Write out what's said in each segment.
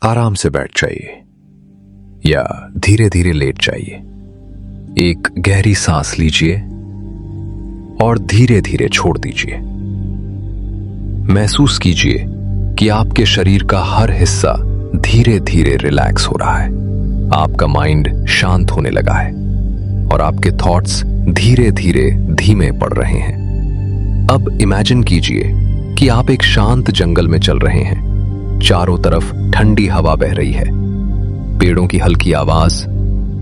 आराम से बैठ जाइए या धीरे धीरे लेट जाइए। एक गहरी सांस लीजिए और धीरे धीरे छोड़ दीजिए। महसूस कीजिए कि आपके शरीर का हर हिस्सा धीरे धीरे रिलैक्स हो रहा है। आपका माइंड शांत होने लगा है और आपके थॉट्स धीरे धीरे धीमे पड़ रहे हैं। अब इमेजिन कीजिए कि आप एक शांत जंगल में चल रहे हैं। चारों तरफ ठंडी हवा बह रही है, पेड़ों की हल्की आवाज,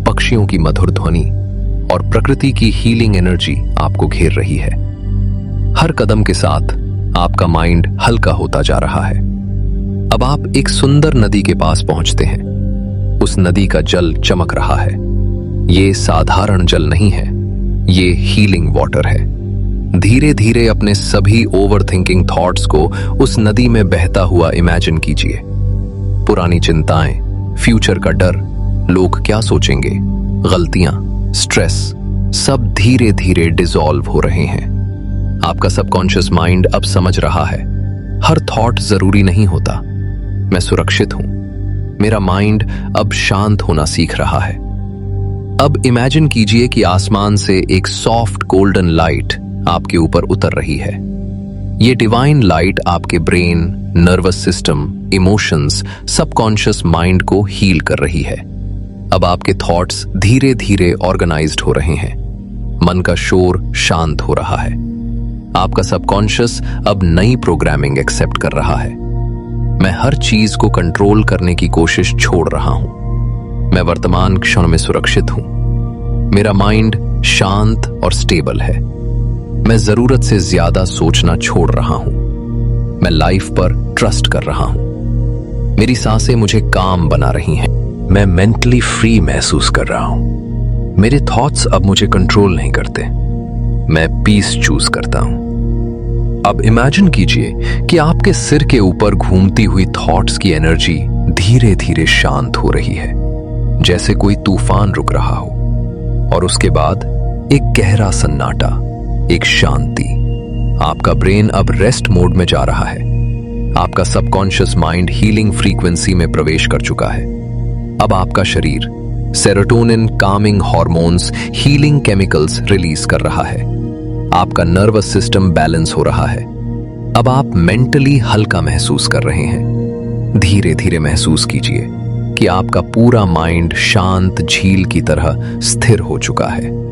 पक्षियों की मधुर ध्वनि और प्रकृति की हीलिंग एनर्जी आपको घेर रही है। हर कदम के साथ आपका माइंड हल्का होता जा रहा है। अब आप एक सुंदर नदी के पास पहुंचते हैं। उस नदी का जल चमक रहा है। ये साधारण जल नहीं है, ये हीलिंग वाटर है। धीरे धीरे अपने सभी ओवरथिंकिंग थॉट्स को उस नदी में बहता हुआ इमेजिन कीजिए। पुरानी चिंताएं, फ्यूचर का डर, लोग क्या सोचेंगे, गलतियां, स्ट्रेस, सब धीरे धीरे डिसॉल्व हो रहे हैं। आपका सबकॉन्शियस माइंड अब समझ रहा है, हर थॉट जरूरी नहीं होता। मैं सुरक्षित हूं। मेरा माइंड अब शांत होना सीख रहा है। अब इमेजिन कीजिए कि आसमान से एक सॉफ्ट गोल्डन लाइट आपके ऊपर उतर रही है। ये डिवाइन लाइट आपके brain, nervous system, emotions, subconscious mind को हील कर रही है। अब आपके थॉट्स धीरे धीरे ऑर्गेनाइज्ड हो रहे हैं। मन का शोर शांत हो रहा है। आपका सबकॉन्शियस अब नई प्रोग्रामिंग एक्सेप्ट कर रहा है। मैं हर चीज को कंट्रोल करने की कोशिश छोड़ रहा हूं। मैं वर्तमान क्षण में सुरक्षित हूं। मेरा माइंड शांत और स्टेबल है। मैं जरूरत से ज्यादा सोचना छोड़ रहा हूं। मैं लाइफ पर ट्रस्ट कर रहा हूं। मेरी सांसें मुझे काम बना रही हैं। मैं मेंटली फ्री महसूस कर रहा हूं। मेरे थॉट्स अब मुझे कंट्रोल नहीं करते। मैं पीस चूज करता हूं। अब इमेजिन कीजिए कि आपके सिर के ऊपर घूमती हुई थॉट्स की एनर्जी धीरे धीरे शांत हो रही है, जैसे कोई तूफान रुक रहा हो। और उसके बाद एक गहरा सन्नाटा, एक शांति। आपका ब्रेन अब रेस्ट मोड में जा रहा है। आपका सबकॉन्शियस माइंड हीलिंग फ्रीक्वेंसी में प्रवेश कर चुका है। अब आपका शरीर serotonin, Kameng hormones, healing chemicals release कर रहा है। आपका नर्वस सिस्टम बैलेंस हो रहा है। अब आप मेंटली हल्का महसूस कर रहे हैं। धीरे धीरे महसूस कीजिए कि आपका पूरा माइंड शांत झील की तरह स्थिर हो चुका है।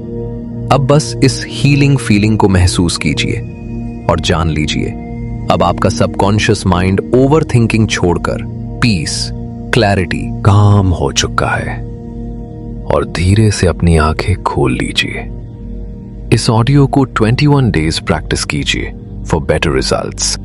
अब बस इस हीलिंग फीलिंग को महसूस कीजिए और जान लीजिए, अब आपका सबकॉन्शियस माइंड ओवरथिंकिंग छोड़कर पीस, क्लैरिटी, काम हो चुका है। और धीरे से अपनी आंखें खोल लीजिए। इस ऑडियो को 21 डेज प्रैक्टिस कीजिए फॉर बेटर रिजल्ट्स।